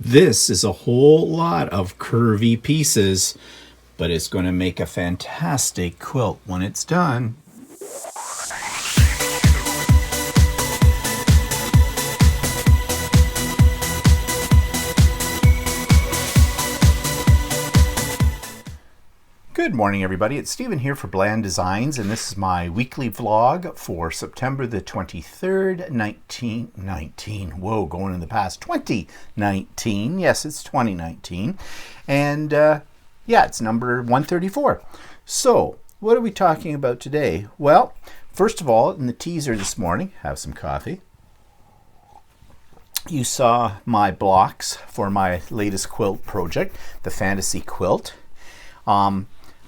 This is a whole lot of curvy pieces, but it's going to make a fantastic quilt when it's done. Good morning, everybody. It's Stephen here for Bland Designs, and this is my weekly vlog for September the 23rd, 1919. Whoa, going in the past. 2019. Yes, it's 2019. And yeah, it's number 134. So, what are we talking about today? Well, first of all, in the teaser this morning, have some coffee. You saw my blocks for my latest quilt project, the Fantasy Quilt.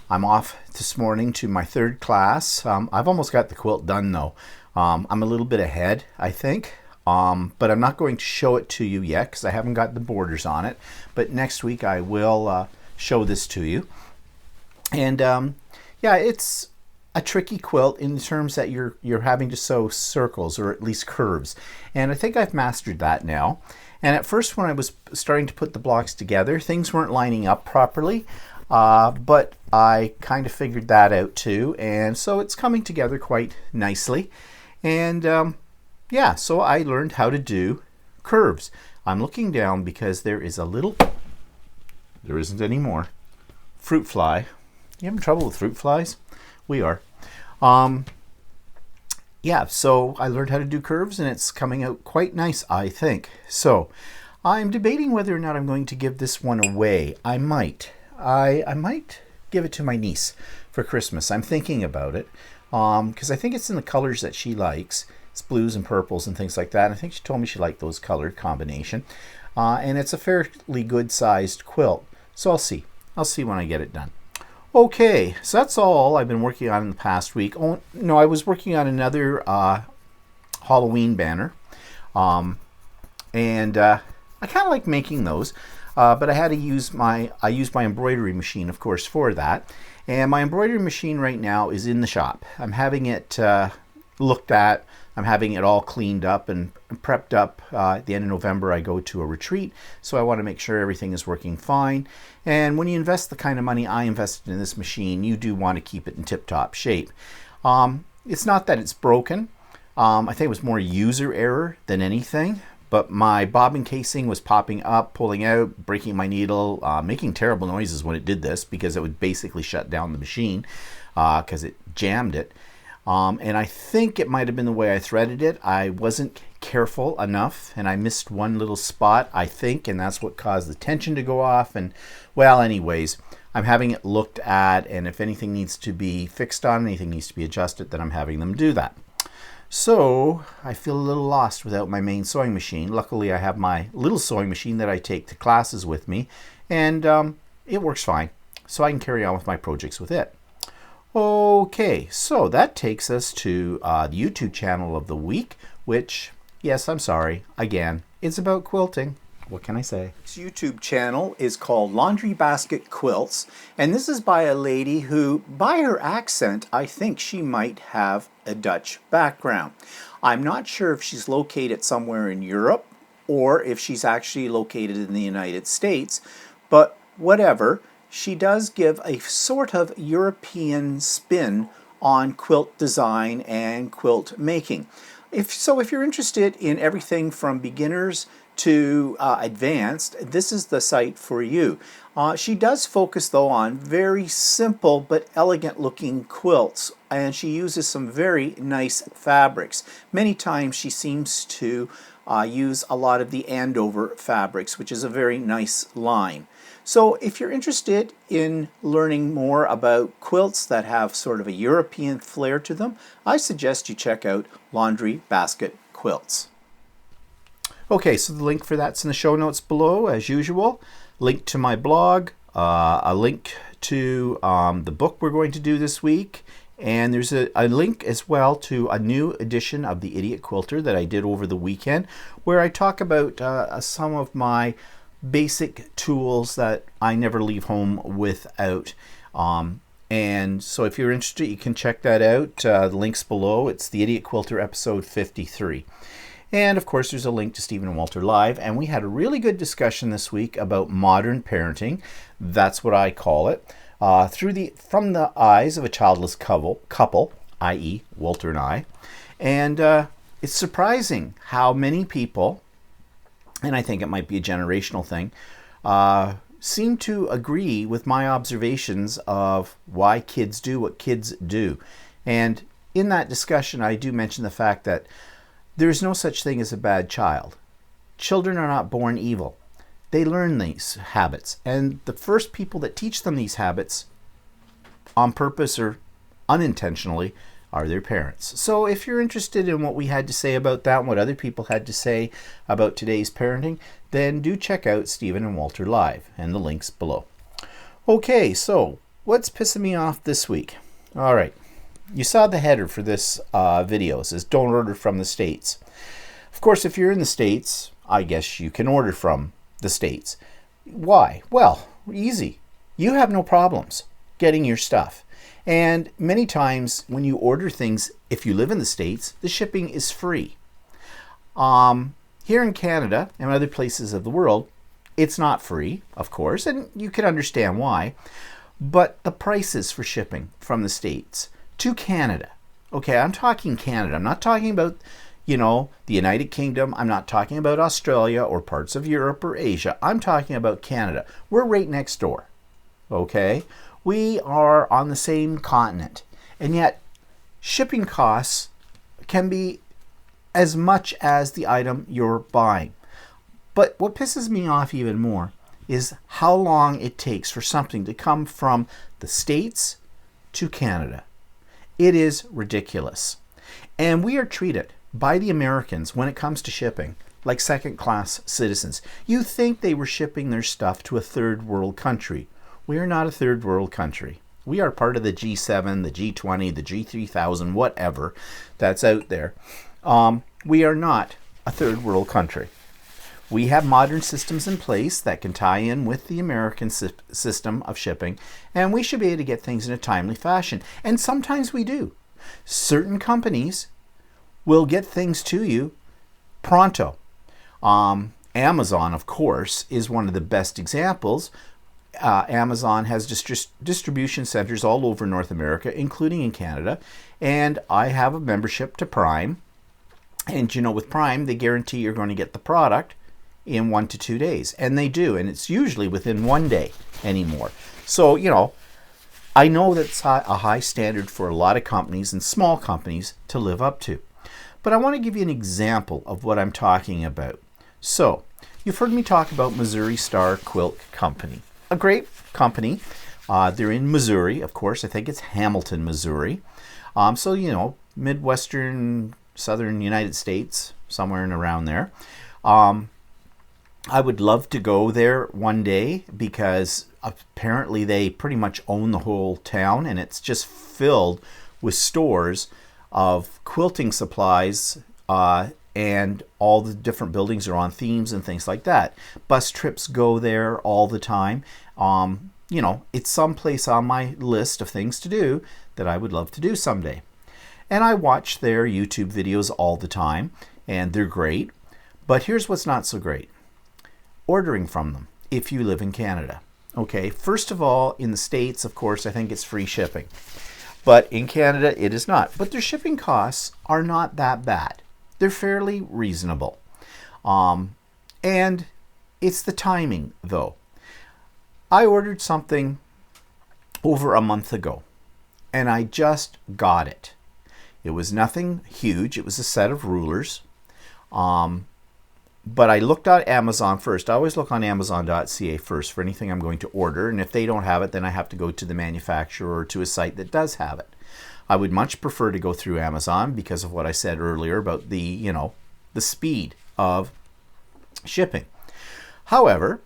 I'm off this morning to my third class. I've almost got the quilt done though. I'm a little bit ahead, I think, but I'm not going to show it to you yet because I haven't got the borders on it. But next week I will show this to you. And yeah, it's a tricky quilt in terms that you're having to sew circles or at least curves. And I think I've mastered that now. And at first when I was starting to put the blocks together, things weren't lining up properly. But I kind of figured that out too, and so it's coming together quite nicely. And yeah, so I learned how to do curves. I'm looking down because there is a little, there isn't any more, fruit fly. You having trouble with fruit flies? We are. Yeah, so I learned how to do curves and it's coming out quite nice, I think. So I'm debating whether or not I'm going to give this one away. I might give it to my niece for Christmas. I'm thinking about it because I think it's in the colors that she likes. It's blues and purples and things like that. And I think she told me she liked those color combination. And it's a fairly good sized quilt. So I'll see. I'll see when I get it done. Okay, so that's all I've been working on in the past week. Oh, no, I was working on another Halloween banner. And I kind of like making those. But I had to use my embroidery machine, of course, for that. And my embroidery machine right now is in the shop. I'm having it looked at. I'm having it all cleaned up and prepped up. At the end of November, I go to a retreat, so I want to make sure everything is working fine. And when you invest the kind of money I invested in this machine, you do want to keep it in tip-top shape. It's not that it's broken. I think it was more user error than anything. But my bobbin casing was popping up, pulling out, breaking my needle, making terrible noises when it did this because it would basically shut down the machine because it jammed it. And I think it might have been the way I threaded it. I wasn't careful enough and I missed one little spot, I think, and that's what caused the tension to go off. And well, anyways, I'm having it looked at, and if anything needs to be fixed on, anything needs to be adjusted, then I'm having them do that. So I feel a little lost without my main sewing machine. Luckily, I have my little sewing machine that I take to classes with me, and it works fine. So I can carry on with my projects with it. Okay, so that takes us to the YouTube channel of the week, which, yes, I'm sorry, again, it's about quilting. What can I say? This YouTube channel is called Laundry Basket Quilts, and this is by a lady who, by her accent, I think she might have a Dutch background. I'm not sure if she's located somewhere in Europe or if she's actually located in the United States, but whatever, she does give a sort of European spin on quilt design and quilt making. If you're interested in everything from beginners to advanced, this is the site for you. She does focus though on very simple but elegant looking quilts, and she uses some very nice fabrics. Many times she seems to use a lot of the Andover fabrics, which is a very nice line. So if you're interested in learning more about quilts that have sort of a European flair to them, I suggest you check out Laundry Basket Quilts. Okay, so the link for that's in the show notes below, as usual. Link to my blog, a link to the book we're going to do this week, and there's a link as well to a new edition of the Idiot Quilter that I did over the weekend, where I talk about some of my basic tools that I never leave home without. And so if you're interested, you can check that out. The link's below. It's the Idiot Quilter Ep53. And of course, there's a link to Stephen and Walter Live. And we had a really good discussion this week about modern parenting. That's what I call it. From the eyes of a childless couple, i.e. Walter and I. And it's surprising how many people, and I think it might be a generational thing, seem to agree with my observations of why kids do what kids do. And in that discussion, I do mention the fact that there's no such thing as a bad child. Children are not born evil. They learn these habits. And the first people that teach them these habits, on purpose or unintentionally, are their parents. So if you're interested in what we had to say about that and what other people had to say about today's parenting, then do check out Stephen and Walter Live, and the link's below. Okay, so what's pissing me off this week? All right, you saw the header for this video. It says, don't order from the States. Of course, if you're in the States, I guess you can order from the States. Why? Well, easy. You have no problems getting your stuff. And many times when you order things, if you live in the States, the shipping is free. Here in Canada and other places of the world, it's not free, of course, and you can understand why. But the prices for shipping from the States to Canada, okay, I'm talking Canada. I'm not talking about, the United Kingdom. I'm not talking about Australia or parts of Europe or Asia. I'm talking about Canada. We're right next door, okay? We are on the same continent, and yet shipping costs can be as much as the item you're buying. But what pisses me off even more is how long it takes for something to come from the States to Canada. It is ridiculous. And we are treated by the Americans when it comes to shipping like second-class citizens. You think they were shipping their stuff to a third world country. We are not a third world country. We are part of the G7, the G20, the G3000, whatever that's out there. We are not a third world country. We have modern systems in place that can tie in with the American system of shipping, and we should be able to get things in a timely fashion. And sometimes we do. Certain companies will get things to you pronto. Amazon, of course, is one of the best examples. Amazon has distribution centers all over North America, including in Canada, and I have a membership to Prime. And with Prime, they guarantee you're going to get the product in 1 to 2 days, and they do, and it's usually within 1 day anymore. So, I know that's a high standard for a lot of companies and small companies to live up to. But I want to give you an example of what I'm talking about. So, you've heard me talk about Missouri Star Quilt Company. A great company. They're in Missouri, of course. I think it's Hamilton, Missouri. So, Midwestern, Southern United States, somewhere and around there. I would love to go there one day because apparently they pretty much own the whole town, and it's just filled with stores of quilting supplies, and all the different buildings are on themes and things like that. Bus trips go there all the time. It's someplace on my list of things to do that I would love to do someday. And I watch their YouTube videos all the time, and they're great. But here's what's not so great. Ordering from them if you live in Canada. Okay, first of all, in the States, of course, I think it's free shipping. But in Canada, it is not. But their shipping costs are not that bad. They're fairly reasonable. And it's the timing, though. I ordered something over a month ago, and I just got it. It was nothing huge. It was a set of rulers. But I looked at Amazon first. I always look on Amazon.ca first for anything I'm going to order. And if they don't have it, then I have to go to the manufacturer or to a site that does have it. I would much prefer to go through Amazon because of what I said earlier about the speed of shipping. However,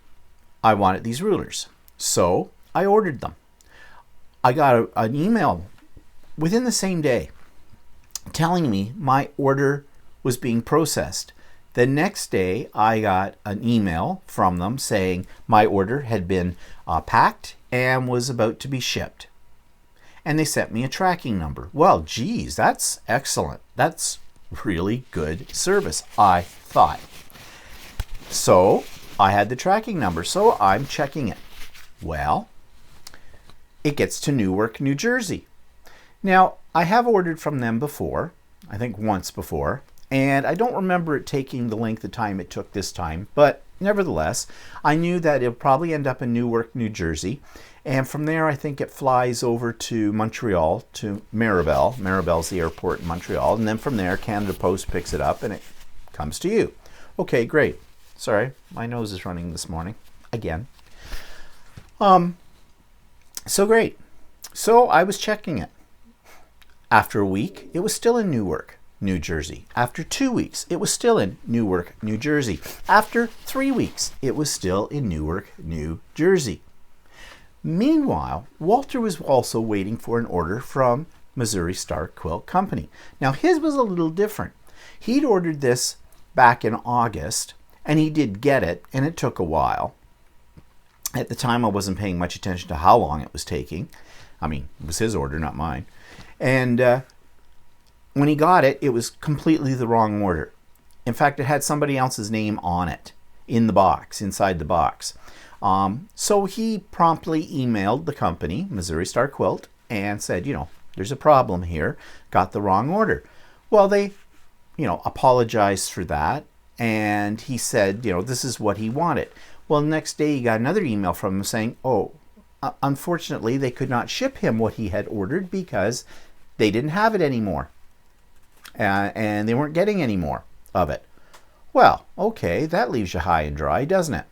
I wanted these rulers. So I ordered them. I got an email within the same day telling me my order was being processed. The next day, I got an email from them saying my order had been packed and was about to be shipped. And they sent me a tracking number. Well, geez, that's excellent. That's really good service, I thought. So I had the tracking number, so I'm checking it. Well, it gets to Newark, New Jersey. Now, I have ordered from them before, I think once before, and I don't remember it taking the length of time it took this time, but nevertheless, I knew that it'll probably end up in Newark, New Jersey, and from there I think it flies over to Montreal, to Mirabel. Mirabel's the airport in Montreal, and then from there Canada Post picks it up and it comes to you. Okay, great. Sorry, my nose is running this morning, again. So great. So I was checking it. After a week, it was still in Newark, New Jersey. After 2 weeks, it was still in Newark, New Jersey. After 3 weeks, it was still in Newark, New Jersey. Meanwhile, Walter was also waiting for an order from Missouri Star Quilt Company. Now, his was a little different. He'd ordered this back in August, and he did get it, and it took a while. At the time, I wasn't paying much attention to how long it was taking. I mean, it was his order, not mine. And when he got it, it was completely the wrong order. In fact, it had somebody else's name on it in the box, inside the box. So he promptly emailed the company, Missouri Star Quilt, and said, there's a problem here, got the wrong order. Well, they, apologized for that. And he said, this is what he wanted. Well, the next day he got another email from him saying, unfortunately, they could not ship him what he had ordered because they didn't have it anymore. And they weren't getting any more of it. Well, okay, that leaves you high and dry, doesn't it?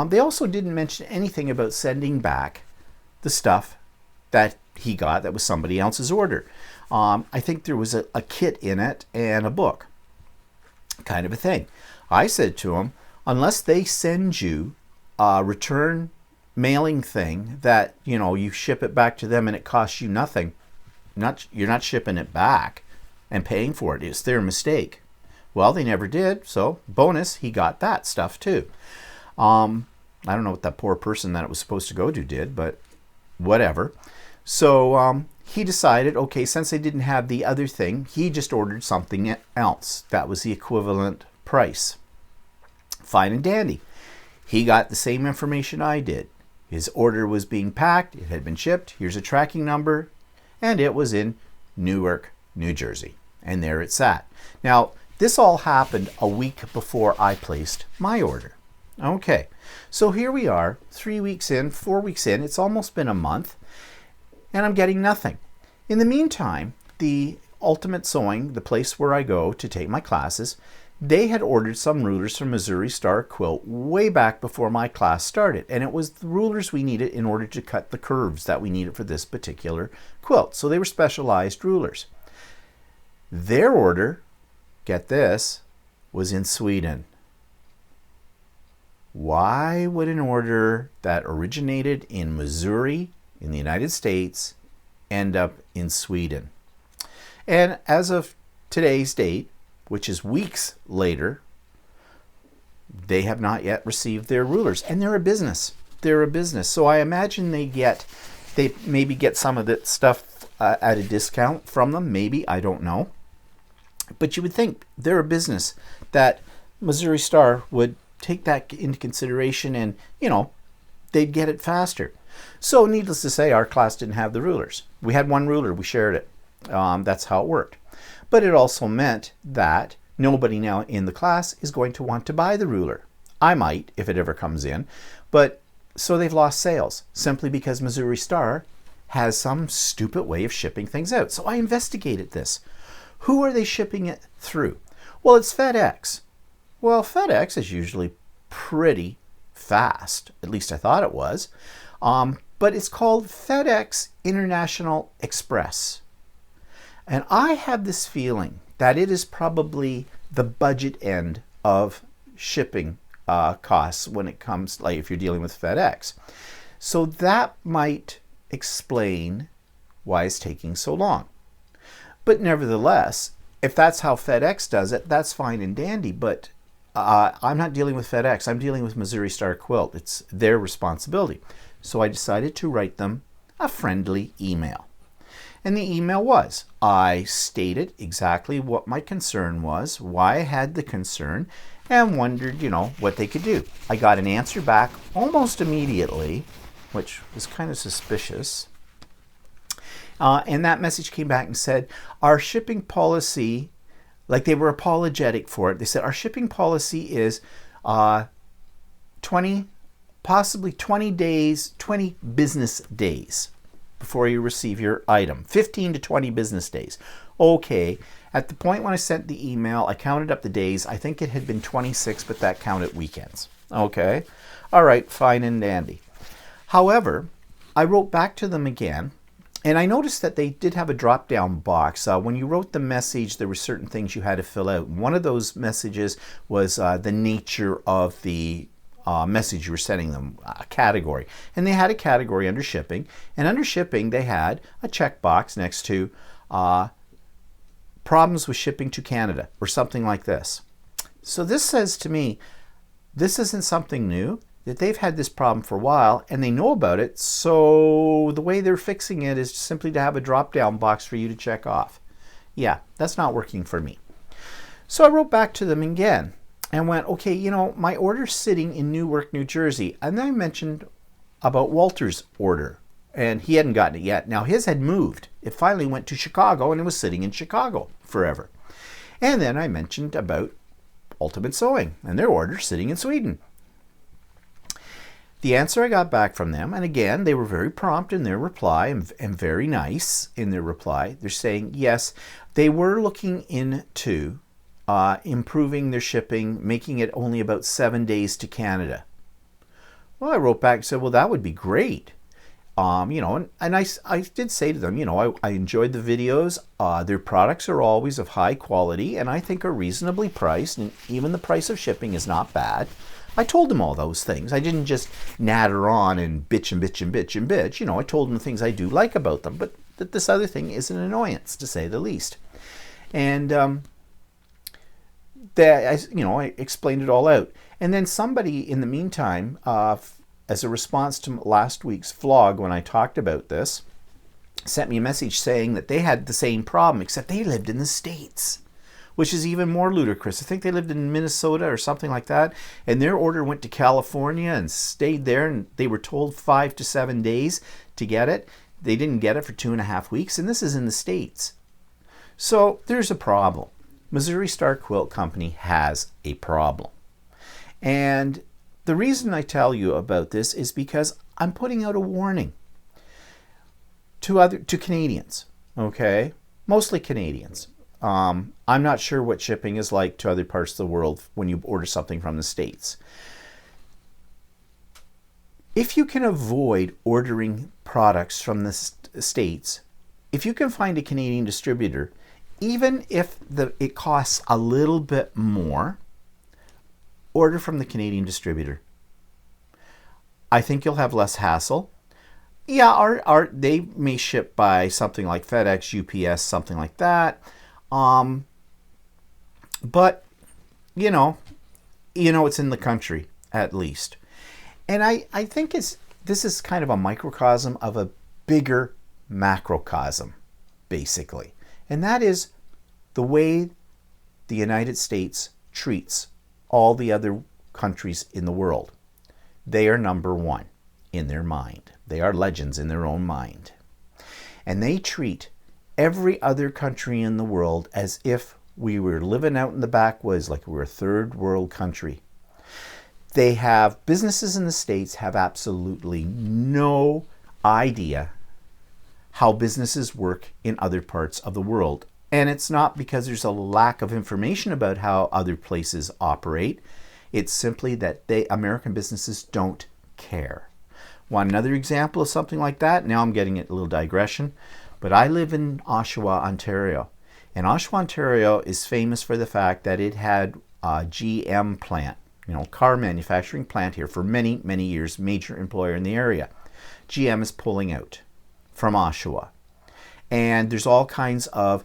They also didn't mention anything about sending back the stuff that he got that was somebody else's order. I think there was a kit in it and a book, kind of a thing. I said to him, unless they send you a return mailing thing that, you ship it back to them and it costs you nothing, you're not shipping it back and paying for it. It's their mistake. Well, they never did, so bonus, he got that stuff too. I don't know what that poor person that it was supposed to go to did, but whatever. So he decided, okay, since they didn't have the other thing, he just ordered something else. That was the equivalent price. Fine and dandy. He got the same information I did. His order was being packed, it had been shipped, here's a tracking number, and it was in Newark, New Jersey. And there it sat. Now, this all happened a week before I placed my order. Okay, so here we are, 3 weeks in, 4 weeks in, it's almost been a month, and I'm getting nothing. In the meantime, the Ultimate Sewing, the place where I go to take my classes, they had ordered some rulers from Missouri Star Quilt way back before my class started, and it was the rulers we needed in order to cut the curves that we needed for this particular quilt. So they were specialized rulers. Their order, get this, was in Sweden. Why would an order that originated in Missouri in the United States end up in Sweden? And as of today's date, which is weeks later, they have not yet received their rulers. And they're a business. They're a business. So I imagine they maybe get some of that stuff at a discount from them. Maybe, I don't know. But you would think they're a business that Missouri Star would take that into consideration and, they'd get it faster. So needless to say, our class didn't have the rulers. We had one ruler. We shared it. That's how it worked. But it also meant that nobody now in the class is going to want to buy the ruler. I might, if it ever comes in. But so they've lost sales simply because Missouri Star has some stupid way of shipping things out. So I investigated this. Who are they shipping it through? Well, it's FedEx. Well, FedEx is usually pretty fast. At least I thought it was. But it's called FedEx International Express. And I have this feeling that it is probably the budget end of shipping costs when it comes, like if you're dealing with FedEx. So that might explain why it's taking so long. But nevertheless, if that's how FedEx does it, that's fine and dandy. But I'm not dealing with FedEx. I'm dealing with Missouri Star Quilt. It's their responsibility. So I decided to write them a friendly email. And the email was, I stated exactly what my concern was, why I had the concern, and wondered, what they could do. I got an answer back almost immediately, which was kind of suspicious. And that message came back and said, our shipping policy, like they were apologetic for it. They said, our shipping policy is 20 days, 20 business days before you receive your item. 15 to 20 business days. Okay. At the point when I sent the email, I counted up the days. I think it had been 26, but that counted weekends. Okay. All right. Fine and dandy. However, I wrote back to them again, and I noticed that they did have a drop-down box. When you wrote the message, there were certain things you had to fill out. One of those messages was the nature of the message you were sending them, a category. And they had a category under shipping. And under shipping, they had a checkbox next to problems with shipping to Canada or something like this. So this says to me, this isn't something new, that they've had this problem for a while and they know about it. So the way they're fixing it is simply to have a drop-down box for you to check off. Yeah, that's not working for me. So I wrote back to them again and went, okay, my order's sitting in Newark, New Jersey. And then I mentioned about Walter's order, and he hadn't gotten it yet. Now his had moved. It finally went to Chicago, and it was sitting in Chicago forever. And then I mentioned about Ultimate Sewing and their order sitting in Sweden. The answer I got back from them, and again, they were very prompt in their reply and very nice in their reply. They're saying, yes, they were looking into improving their shipping, making it only about 7 days to Canada. Well, I wrote back and said, well, that would be great. And I did say to them, I enjoyed the videos. Their products are always of high quality and I think are reasonably priced, and even the price of shipping is not bad. I told them all those things. I didn't just natter on and bitch and bitch and bitch and bitch. I told them the things I do like about them, but that this other thing is an annoyance, to say the least. And I explained it all out. And then somebody in the meantime, as a response to last week's vlog when I talked about this, sent me a message saying that they had the same problem, except they lived in the States, which is even more ludicrous. I think they lived in Minnesota or something like that, and their order went to California and stayed there, and they were told 5 to 7 days to get it. They didn't get it for 2.5 weeks, and this is in the States. So there's a problem. Missouri Star Quilt Company has a problem. And the reason I tell you about this is because I'm putting out a warning to Canadians, okay? Mostly Canadians. I'm not sure what shipping is like to other parts of the world when you order something from the States. If you can avoid ordering products from the States, if you can find a Canadian distributor, even if it costs a little bit more, order from the Canadian distributor. I think you'll have less hassle. Yeah, they may ship by something like FedEx, UPS, something like that. But it's in the country at least. And I think this is kind of a microcosm of a bigger macrocosm, basically. And that is the way the United States treats all the other countries in the world. They are number one in their mind. They are legends in their own mind. And they treat every other country in the world as if we were living out in the backwoods, like we were a third world country. They have businesses in the States have absolutely no idea how businesses work in other parts of the world. And it's not because there's a lack of information about how other places operate. It's simply that American businesses don't care. Want another example of something like that? Now I'm getting at a little digression. But I live in Oshawa, Ontario. And Oshawa, Ontario is famous for the fact that it had a GM plant, car manufacturing plant here for many, many years, major employer in the area. GM is pulling out from Oshawa. And there's all kinds of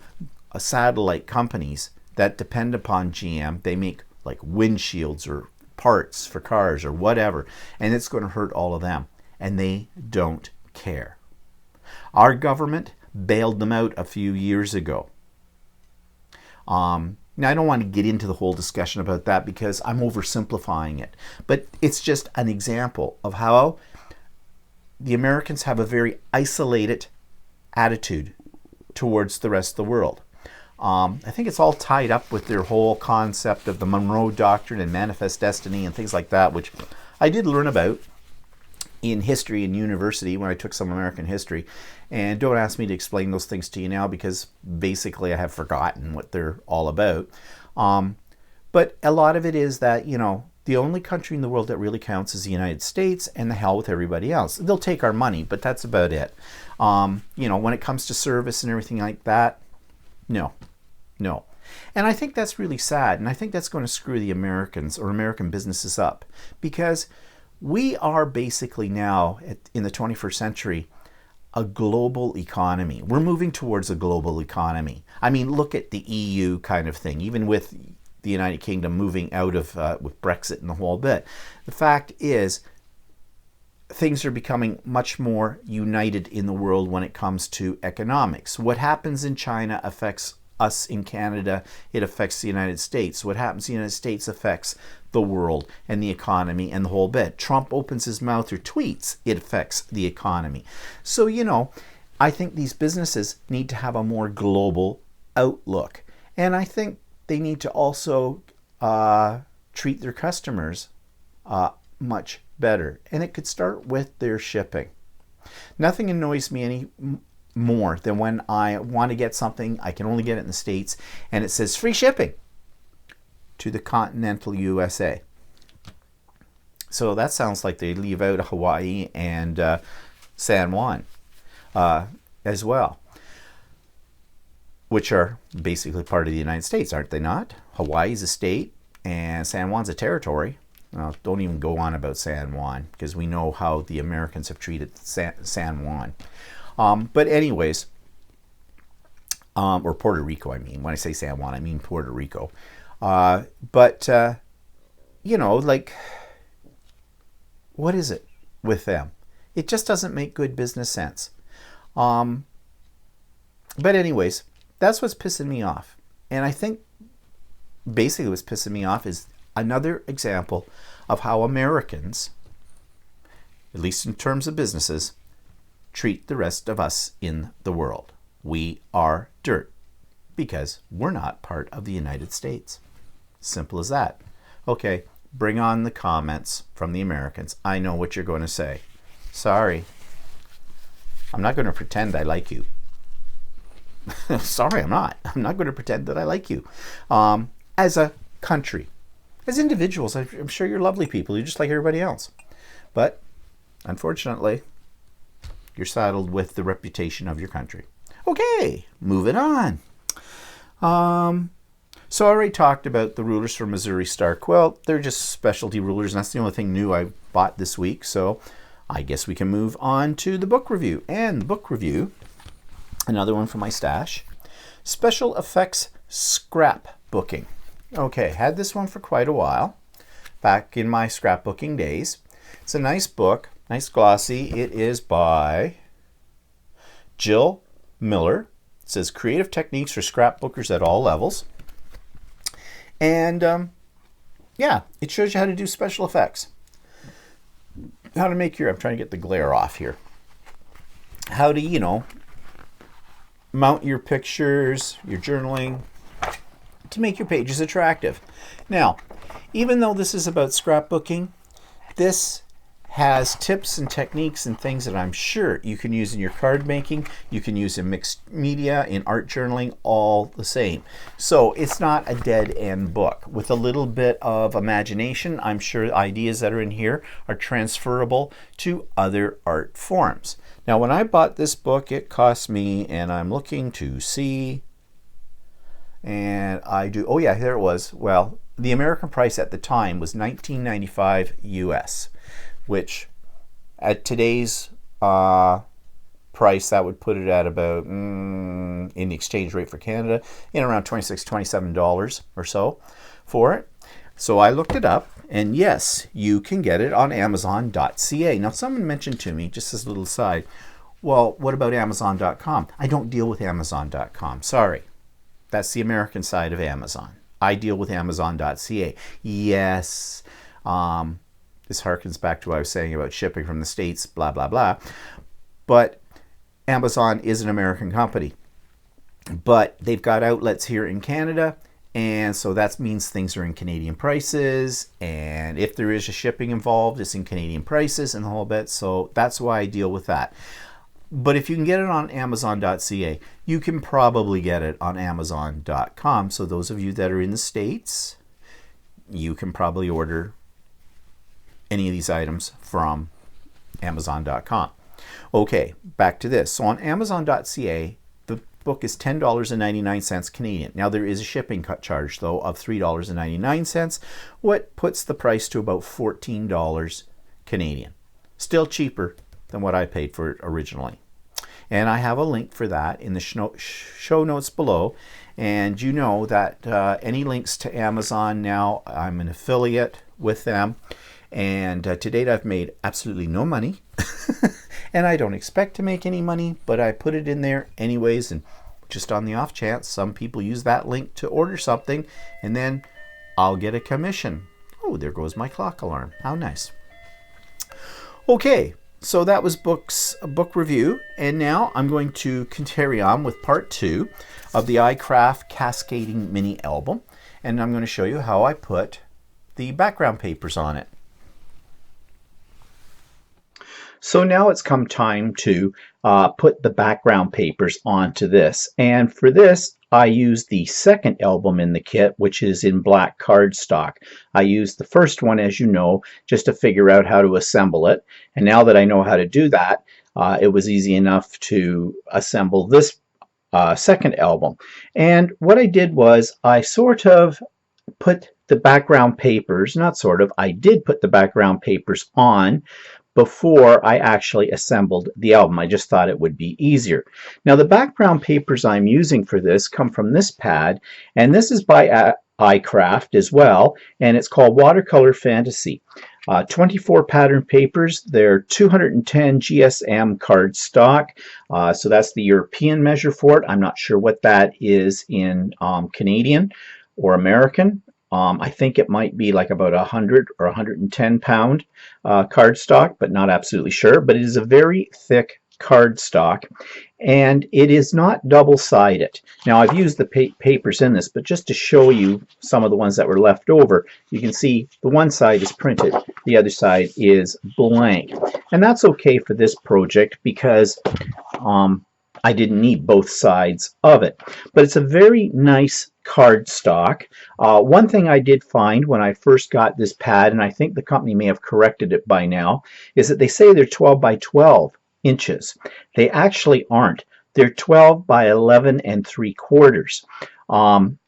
satellite companies that depend upon GM. They make like windshields or parts for cars or whatever, and it's going to hurt all of them. And they don't care. Our government bailed them out a few years ago. Now, I don't want to get into the whole discussion about that because I'm oversimplifying it. But it's just an example of how the Americans have a very isolated attitude towards the rest of the world. I think it's all tied up with their whole concept of the Monroe Doctrine and Manifest Destiny and things like that, which I did learn about in history in university when I took some American history. And don't ask me to explain those things to you now because basically I have forgotten what they're all about. But a lot of it is that, you know, the only country in the world that really counts is the United States, and the hell with everybody else. They'll take our money, but that's about it. You know, when it comes to service and everything like that, no. And I think that's really sad, and I think that's going to screw the Americans or American businesses up, because we are basically now, in the 21st century, a global economy. We're moving towards a global economy. I mean, look at the EU kind of thing, even with the United Kingdom moving out of, with Brexit and the whole bit. The fact is, things are becoming much more united in the world when it comes to economics. What happens in China affects us in Canada, it affects the United States. What happens in the United States affects the world and the economy and the whole bit. Trump opens his mouth or tweets, it affects the economy. So, you know, I think these businesses need to have a more global outlook. And I think they need to also treat their customers much better. And it could start with their shipping. Nothing annoys me any more than when I want to get something, I can only get it in the States, and it says free shipping to the continental USA. So that sounds like they leave out Hawaii and San Juan as well, which are basically part of the United States, aren't they not? Hawaii's a state and San Juan's a territory. Well, don't even go on about San Juan because we know how the Americans have treated San Juan. But anyways, or Puerto Rico, I mean. When I say San Juan, I mean Puerto Rico. But you know, like, what is it with them? It just doesn't make good business sense. But anyways, that's what's pissing me off. And I think basically what's pissing me off is another example of how Americans, at least in terms of businesses, treat the rest of us in the world. We are dirt because we're not part of the United States. Simple as that. Okay, bring on the comments from the Americans. I know what you're going to say. Sorry. I'm not going to pretend I like you. Sorry, I'm not. I'm not going to pretend that I like you. As a country, as individuals, I'm sure you're lovely people. You're just like everybody else. But unfortunately, you're saddled with the reputation of your country. Okay, moving on. So I already talked about the rulers from Missouri Star Quilt. They're just specialty rulers, and that's the only thing new I bought this week. So I guess we can move on to the book review. And the book review, another one from my stash, Special Effects Scrapbooking. Okay, had this one for quite a while, back in my scrapbooking days. It's a nice book, nice glossy. It is by Jill Miller. It says Creative Techniques for Scrapbookers at All Levels. And yeah, it shows you how to do special effects. How to make your, I'm trying to get the glare off here. How to, you know, mount your pictures, your journaling, to make your pages attractive. Now, even though this is about scrapbooking, this has tips and techniques and things that I'm sure you can use in your card making, you can use in mixed media, in art journaling, all the same. So it's not a dead end book. With a little bit of imagination, I'm sure ideas that are in here are transferable to other art forms. Now, when I bought this book, it cost me, and I'm looking to see, and I do, oh yeah, there it was. Well, the American price at the time was $19.95 US. Which at today's price, that would put it at about, in the exchange rate for Canada, in around $26, $27 or so for it. So I looked it up, and yes, you can get it on Amazon.ca. Now, someone mentioned to me, just as a little aside, Well, what about Amazon.com? I don't deal with Amazon.com. Sorry. That's the American side of Amazon. I deal with Amazon.ca. Yes, this harkens back to what I was saying about shipping from the States, blah, blah, blah. But Amazon is an American company. But they've got outlets here in Canada, and so that means things are in Canadian prices, and if there is a shipping involved, it's in Canadian prices and the whole bit. So that's why I deal with that. But if you can get it on Amazon.ca, you can probably get it on Amazon.com. So those of you that are in the States, you can probably order any of these items from Amazon.com. Okay, back to this. So on Amazon.ca, the book is $10.99 Canadian. Now there is a shipping charge though of $3.99, what puts the price to about $14 Canadian. Still cheaper than what I paid for it originally. And I have a link for that in the show notes below. And you know that any links to Amazon now, I'm an affiliate with them. And to date, I've made absolutely no money. And I don't expect to make any money, but I put it in there anyways. And just on the off chance, some people use that link to order something, and then I'll get a commission. Oh, there goes my clock alarm. How nice. Okay. So that was book review, and now I'm going to carry on with part 2 of the iCraft Cascading Mini Album, and I'm going to show you how I put the background papers on it. So now it's come time to put the background papers onto this, and for this I used the second album in the kit, which is in black cardstock. I used the first one, as you know, just to figure out how to assemble it, and now that I know how to do that, it was easy enough to assemble this second album. And what I did was I sort of put the background papers, not sort of, I did put the background papers on before I actually assembled the album. I just thought it would be easier. Now the background papers I'm using for this come from this pad, and this is by iCraft as well, and it's called Watercolor Fantasy. 24 pattern papers. They're 210 GSM cardstock, so that's the European measure for it. I'm not sure what that is in Canadian or American. I think it might be like about 100 or 110 pound cardstock, but not absolutely sure. But it is a very thick cardstock, and it is not double-sided. Now I've used the papers in this, but just to show you some of the ones that were left over, you can see the one side is printed, the other side is blank. And that's okay for this project because I didn't need both sides of it. But it's a very nice cardstock. One thing I did find when I first got this pad, and I think the company may have corrected it by now, is that they say they're 12 by 12 inches. They actually aren't. They're 12 by 11 3/4.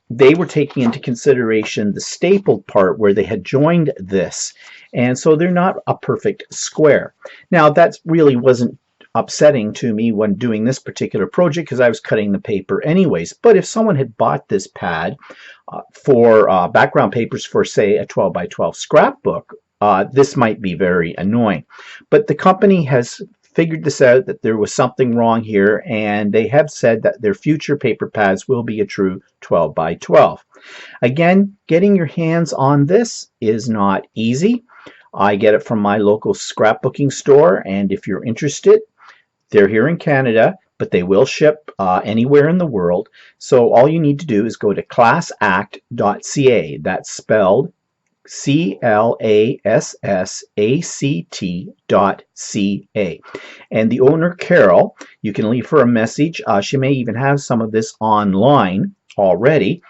They were taking into consideration the stapled part where they had joined this, and so they're not a perfect square. Now that really wasn't upsetting to me when doing this particular project because I was cutting the paper anyways. But if someone had bought this pad for background papers for, say, a 12 by 12 scrapbook, this might be very annoying. But the company has figured this out, that there was something wrong here, and they have said that their future paper pads will be a true 12 by 12. Again, getting your hands on this is not easy. I get it from my local scrapbooking store, and if you're interested, they're here in Canada, but they will ship anywhere in the world. So all you need to do is go to classact.ca. That's spelled CLASSACT.ca. And the owner, Carol, you can leave her a message. She may even have some of this online already.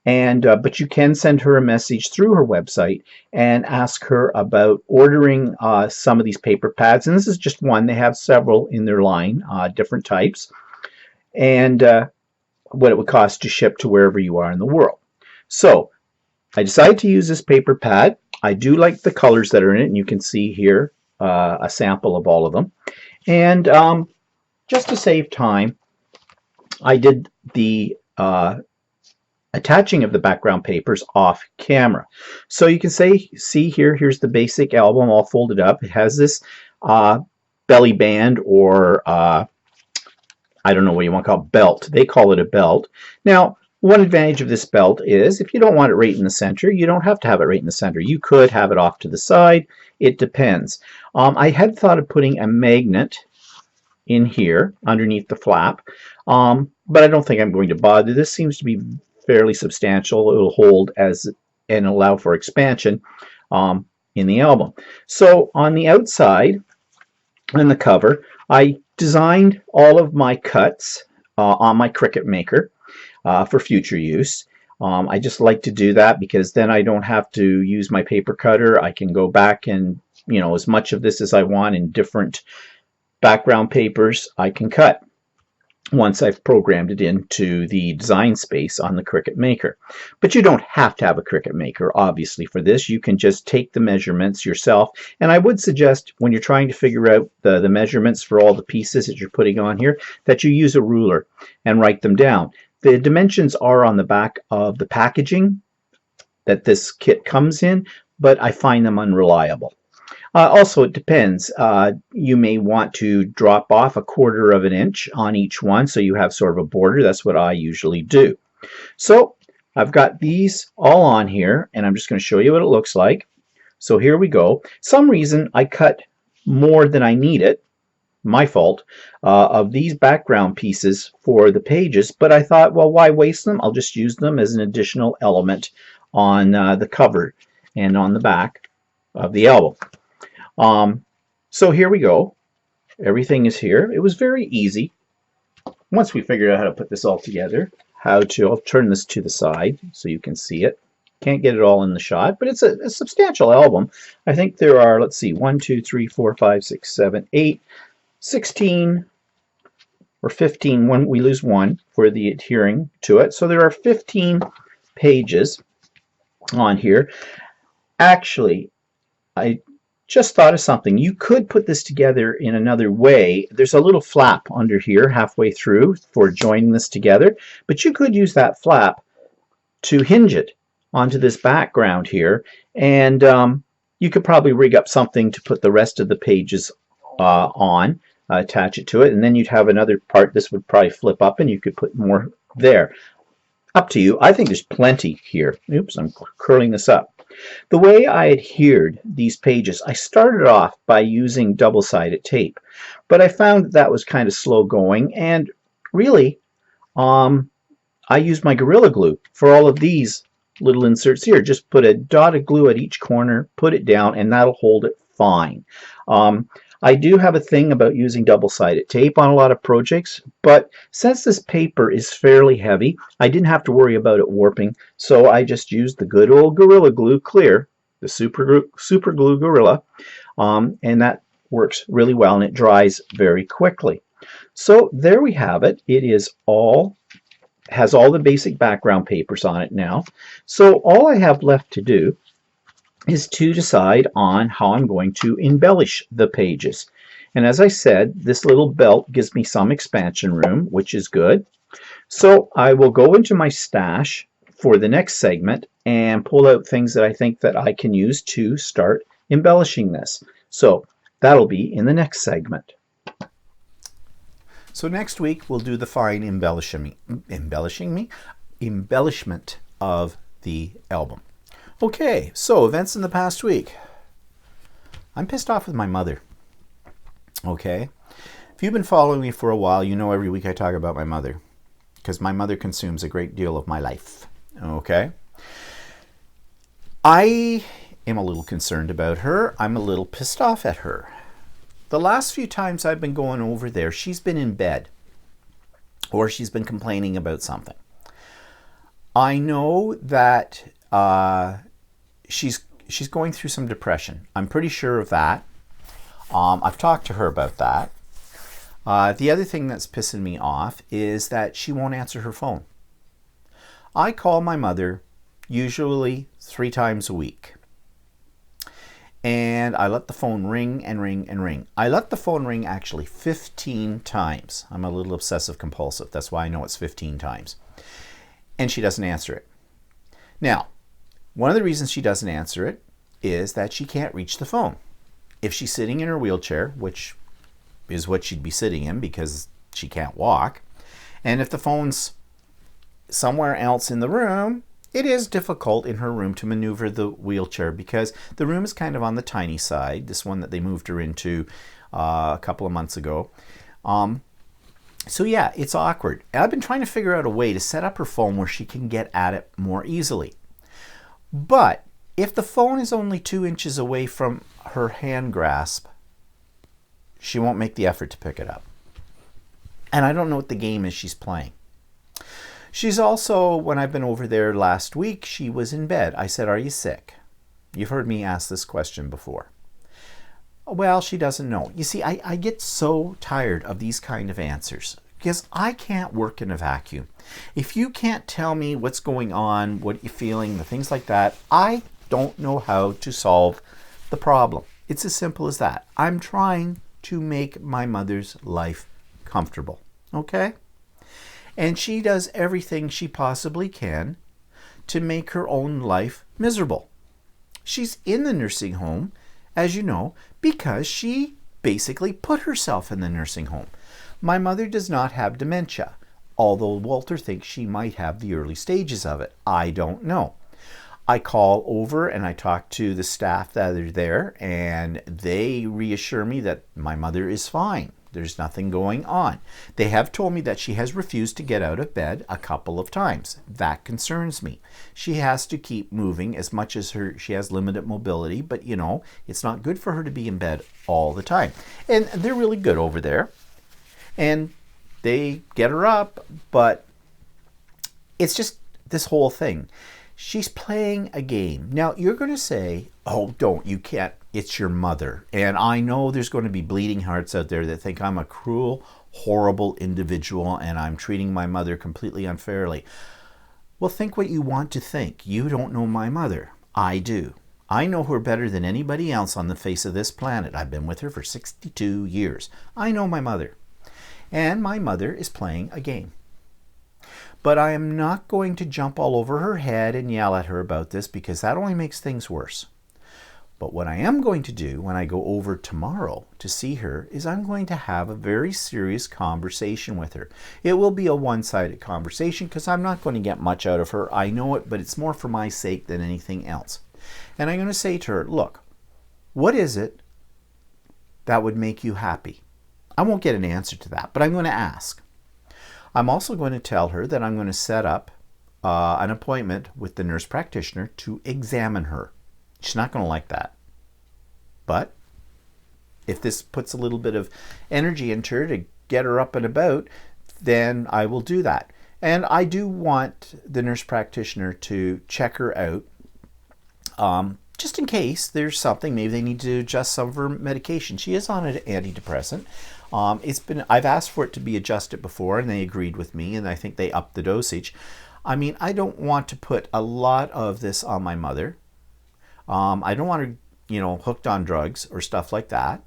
And but you can send her a message through her website and ask her about ordering some of these paper pads. And this is just one. They have several in their line, different types, and what it would cost to ship to wherever you are in the world. So I decided to use this paper pad. I do like the colors that are in it, and you can see here a sample of all of them. And just to save time, I did the attaching of the background papers off camera. So you can see here, here's the basic album all folded up. It has this belly band or I don't know what you want to call it, belt. They call it a belt. Now, one advantage of this belt is if you don't want it right in the center, you don't have to have it right in the center. You could have it off to the side. It depends. I had thought of putting a magnet in here underneath the flap, but I don't think I'm going to bother. This seems to be fairly substantial. It will hold as and allow for expansion in the album. So on the outside, on the cover, I designed all of my cuts on my Cricut Maker for future use. I just like to do that because then I don't have to use my paper cutter. I can go back and, as much of this as I want in different background papers I can cut once I've programmed it into the design space on the Cricut Maker. But you don't have to have a Cricut Maker, obviously, for this. You can just take the measurements yourself. And I would suggest when you're trying to figure out the measurements for all the pieces that you're putting on here, that you use a ruler and write them down. The dimensions are on the back of the packaging that this kit comes in, but I find them unreliable. Also, it depends. You may want to drop off 1/4 of an inch on each one so you have sort of a border. That's what I usually do. So I've got these all on here, and I'm just going to show you what it looks like. So here we go. Some reason I cut more than I needed, my fault, of these background pieces for the pages, but I thought, well, why waste them? I'll just use them as an additional element on the cover and on the back of the album. So here we go. Everything is here. It was very easy. Once we figured out how to put this all together, I'll turn this to the side so you can see it. Can't get it all in the shot, but it's a substantial album. I think there are, let's see, 1, 2, 3, 4, 5, 6, 7, 8, 16 or 15 when we lose one for the adhering to it. So there are 15 pages on here. Actually, I just thought of something. You could put this together in another way. There's a little flap under here halfway through for joining this together, but you could use that flap to hinge it onto this background here, and you could probably rig up something to put the rest of the pages on, attach it to it, and then you'd have another part. This would probably flip up and you could put more there. Up to you. I think there's plenty here. Oops, I'm curling this up. The way I adhered these pages, I started off by using double-sided tape, but I found that was kind of slow going, and really I used my Gorilla Glue for all of these little inserts here. Just put a dot of glue at each corner, put it down, and that'll hold it fine. I do have a thing about using double-sided tape on a lot of projects, but since this paper is fairly heavy, I didn't have to worry about it warping, so I just used the good old Gorilla Glue Clear, the Super Glue Gorilla, and that works really well, and it dries very quickly. So there we have it. It is has all the basic background papers on it now. So all I have left to do is to decide on how I'm going to embellish the pages. And as I said, this little belt gives me some expansion room, which is good. So I will go into my stash for the next segment and pull out things that I think that I can use to start embellishing this. So that'll be in the next segment. So next week we'll do the fine embellishment of the album. Okay, so events in the past week. I'm pissed off with my mother. Okay? If you've been following me for a while, you know every week I talk about my mother, because my mother consumes a great deal of my life. Okay? I am a little concerned about her. I'm a little pissed off at her. The last few times I've been going over there, she's been in bed, or she's been complaining about something. I know that she's going through some depression. I'm pretty sure of that. I've talked to her about that. The other thing that's pissing me off is that she won't answer her phone. I call my mother usually 3 times a week. And I let the phone ring and ring and ring. I let the phone ring actually 15 times. I'm a little obsessive compulsive. That's why I know it's 15 times. And she doesn't answer it. Now, one of the reasons she doesn't answer it is that she can't reach the phone. If she's sitting in her wheelchair, which is what she'd be sitting in because she can't walk. And if the phone's somewhere else in the room, it is difficult in her room to maneuver the wheelchair because the room is kind of on the tiny side, this one that they moved her into a couple of months ago. So yeah, it's awkward. And I've been trying to figure out a way to set up her phone where she can get at it more easily. But if the phone is only 2 inches away from her hand grasp, she won't make the effort to pick it up. And I don't know what the game is she's playing. She's also, when I've been over there last week, she was in bed. I said, "Are you sick?" You've heard me ask this question before. Well, she doesn't know. You see, I get so tired of these kind of answers because I can't work in a vacuum. If you can't tell me what's going on, what you're feeling, the things like that, I don't know how to solve the problem. It's as simple as that. I'm trying to make my mother's life comfortable, okay? And she does everything she possibly can to make her own life miserable. She's in the nursing home, as you know, because she basically put herself in the nursing home. My mother does not have dementia, although Walter thinks she might have the early stages of it. I don't know. I call over and I talk to the staff that are there, and they reassure me that my mother is fine. There's nothing going on. They have told me that she has refused to get out of bed a couple of times. That concerns me. She has to keep moving as much as she has limited mobility, but you know, it's not good for her to be in bed all the time. And they're really good over there. And they get her up, but it's just this whole thing. She's playing a game. Now, you're going to say, "Oh, don't, you can't. It's your mother." And I know there's going to be bleeding hearts out there that think I'm a cruel, horrible individual and I'm treating my mother completely unfairly. Well, think what you want to think. You don't know my mother. I do. I know her better than anybody else on the face of this planet. I've been with her for 62 years. I know my mother. And my mother is playing a game. But I am not going to jump all over her head and yell at her about this because that only makes things worse. But what I am going to do when I go over tomorrow to see her is I'm going to have a very serious conversation with her. It will be a one-sided conversation because I'm not going to get much out of her. I know it, but it's more for my sake than anything else. And I'm going to say to her, "Look, what is it that would make you happy?" I won't get an answer to that, but I'm going to ask. I'm also going to tell her that I'm going to set up an appointment with the nurse practitioner to examine her. She's not going to like that. But if this puts a little bit of energy into her to get her up and about, then I will do that. And I do want the nurse practitioner to check her out just in case there's something. Maybe they need to adjust some of her medication. She is on an antidepressant. I've asked for it to be adjusted before, and they agreed with me, and I think they upped the dosage. I mean, I don't want to put a lot of this on my mother. I don't want her, hooked on drugs or stuff like that.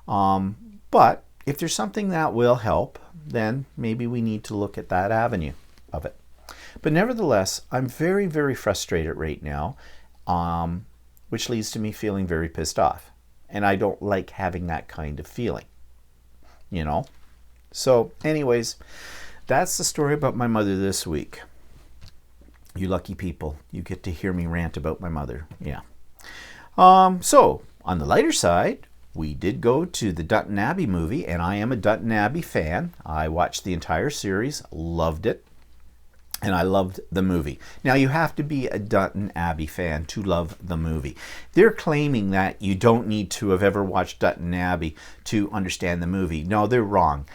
But if there's something that will help, then maybe we need to look at that avenue of it. But nevertheless, I'm very, very frustrated right now, which leads to me feeling very pissed off. And I don't like having that kind of feeling. So anyways, that's the story about my mother this week. You lucky people, you get to hear me rant about my mother. Yeah. So on the lighter side, we did go to the Downton Abbey movie, and I am a Downton Abbey fan. I watched the entire series, loved it, and I loved the movie. Now, you have to be a Downton Abbey fan to love the movie. They're claiming that you don't need to have ever watched Downton Abbey to understand the movie. No, they're wrong.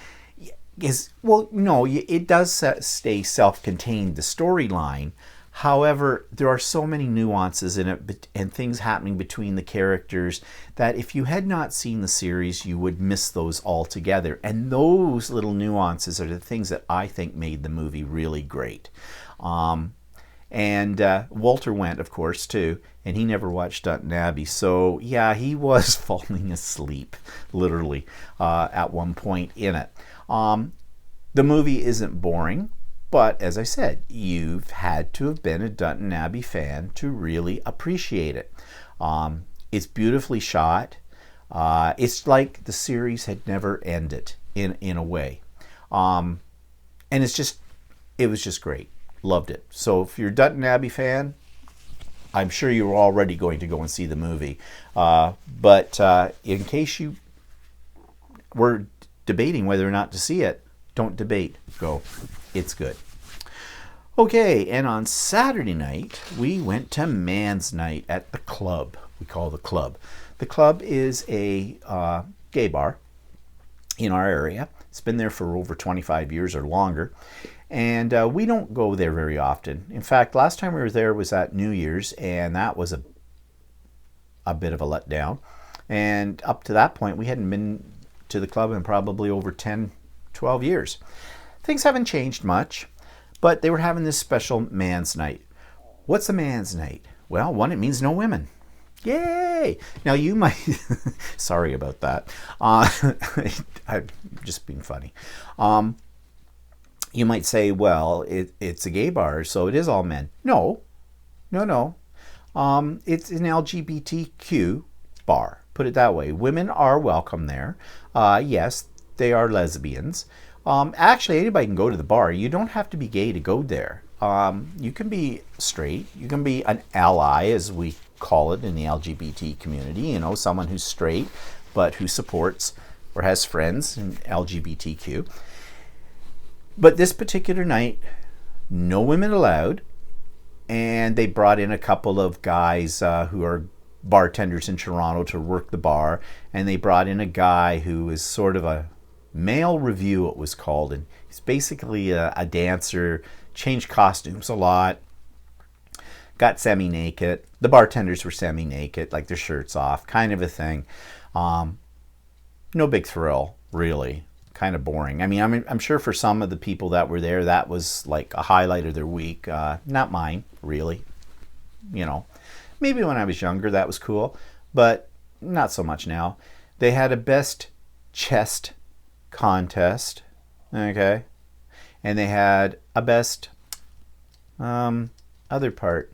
No, it does stay self-contained, the storyline. However, there are so many nuances in it and things happening between the characters that if you had not seen the series, you would miss those altogether. And those little nuances are the things that I think made the movie really great. And Walter went, of course, too, and he never watched Downton Abbey. So, yeah, he was falling asleep, literally, at one point in it. The movie isn't boring. But as I said, you've had to have been a Downton Abbey fan to really appreciate it. It's beautifully shot. It's like the series had never ended in a way. And it was just great. Loved it. So if you're a Downton Abbey fan, I'm sure you're already going to go and see the movie. But in case you were debating whether or not to see it, don't debate. Go. It's good. Okay, and on Saturday night, we went to Man's Night at the club. We call the club. The club is a gay bar in our area. It's been there for over 25 years or longer. And we don't go there very often. In fact, last time we were there was at New Year's, and that was a bit of a letdown. And up to that point, we hadn't been to the club in probably over 10, 12 years. Things haven't changed much, but they were having this special Man's Night. What's a Man's Night? Well, one, it means no women. Yay! Now you might, sorry about that. I'm just being funny. You might say, well, it's a gay bar, so it is all men. No. It's an LGBTQ bar, put it that way. Women are welcome there. Yes, they are lesbians. Actually, anybody can go to the bar. You don't have to be gay to go there. You can be straight. You can be an ally, as we call it in the LGBT community. You know, someone who's straight, but who supports or has friends in LGBTQ. But this particular night, no women allowed, and they brought in a couple of guys who are bartenders in Toronto to work the bar, and they brought in a guy who is sort of a male review, it was called, and he's basically a dancer, changed costumes a lot, got semi-naked. The bartenders were semi-naked, like their shirts off, kind of a thing. No big thrill, really. Kind of boring. I mean, I'm sure for some of the people that were there, that was like a highlight of their week. Not mine, really. You know, maybe when I was younger that was cool, but not so much now. They had a best chest contest, okay, and they had a best other part.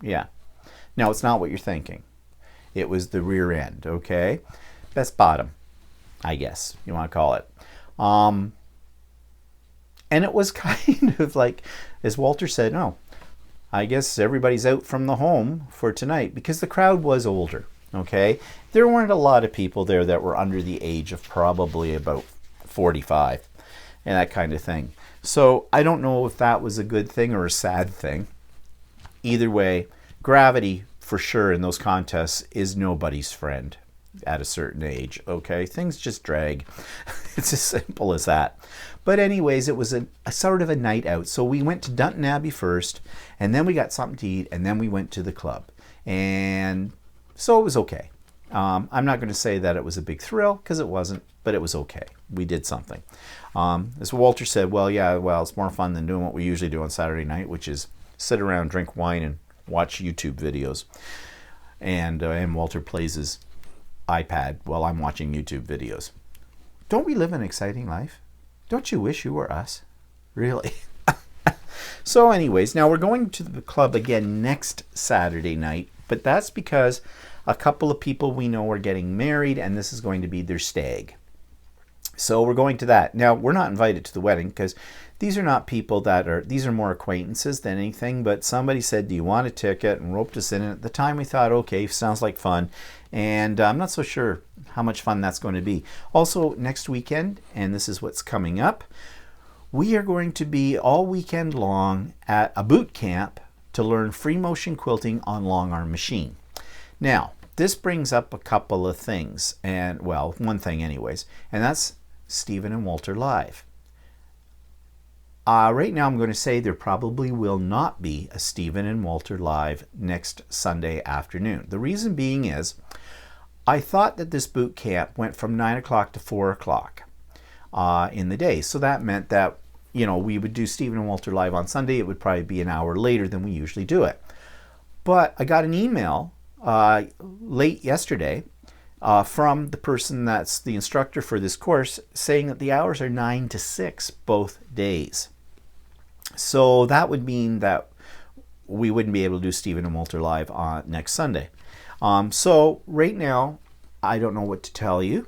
Yeah. Now, it's not what you're thinking. It was the rear end, okay? Best bottom, I guess you want to call it. And it was kind of like, as Walter said, oh, I guess everybody's out from the home for tonight, because the crowd was older, okay? There weren't a lot of people there that were under the age of probably about 45 and that kind of thing. So I don't know if that was a good thing or a sad thing. Either way, gravity for sure in those contests is nobody's friend at a certain age, okay? Things just drag. It's as simple as that. But anyways, it was a sort of a night out. So we went to Downton Abbey first, and then we got something to eat, and then we went to the club. And so it was okay. I'm not going to say that it was a big thrill, because it wasn't, but it was okay. We did something. As Walter said, it's more fun than doing what we usually do on Saturday night, which is sit around, drink wine, and watch YouTube videos. And Walter plays his iPad while I'm watching YouTube videos. Don't we live an exciting life? Don't you wish you were us? Really? So anyways, now we're going to the club again next Saturday night, but that's because a couple of people we know are getting married, and this is going to be their stag. So we're going to that. Now, we're not invited to the wedding because these are not people these are more acquaintances than anything, but somebody said, do you want a ticket, and roped us in. And at the time we thought, okay, sounds like fun. And I'm not so sure how much fun that's going to be. Also, next weekend, and this is what's coming up, we are going to be all weekend long at a boot camp to learn free motion quilting on long arm machine. Now, this brings up a couple of things, and well, one thing anyways, and that's Stephen and Walter Live. Right now I'm going to say there probably will not be a Stephen and Walter Live next Sunday afternoon. The reason being is I thought that this boot camp went from 9 o'clock to 4 o'clock in the day. So that meant that, we would do Stephen and Walter Live on Sunday. It would probably be an hour later than we usually do it. But I got an email late yesterday from the person that's the instructor for this course saying that the hours are 9 to 6 both days. So that would mean that we wouldn't be able to do Stephen and Walter Live on next Sunday. So right now, I don't know what to tell you.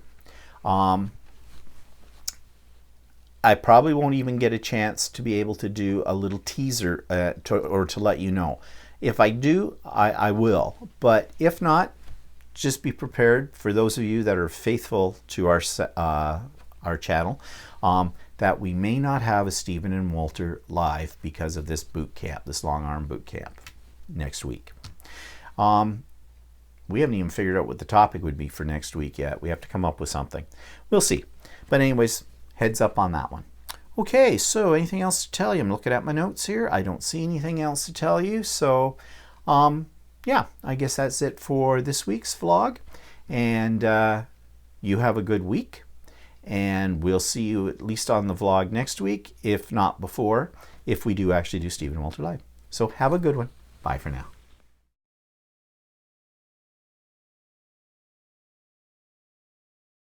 I probably won't even get a chance to be able to do a little teaser to let you know. If I do, I will. But if not, just be prepared, for those of you that are faithful to our channel, that we may not have a Stephen and Walter live because of this boot camp, this long arm boot camp next week. We haven't even figured out what the topic would be for next week yet. We have to come up with something. We'll see. But anyways, heads up on that one. Okay, so anything else to tell you? I'm looking at my notes here. I don't see anything else to tell you. So, yeah, I guess that's it for this week's vlog. And you have a good week. And we'll see you at least on the vlog next week, if not before, if we do actually do Stephen Walter Live. So have a good one. Bye for now.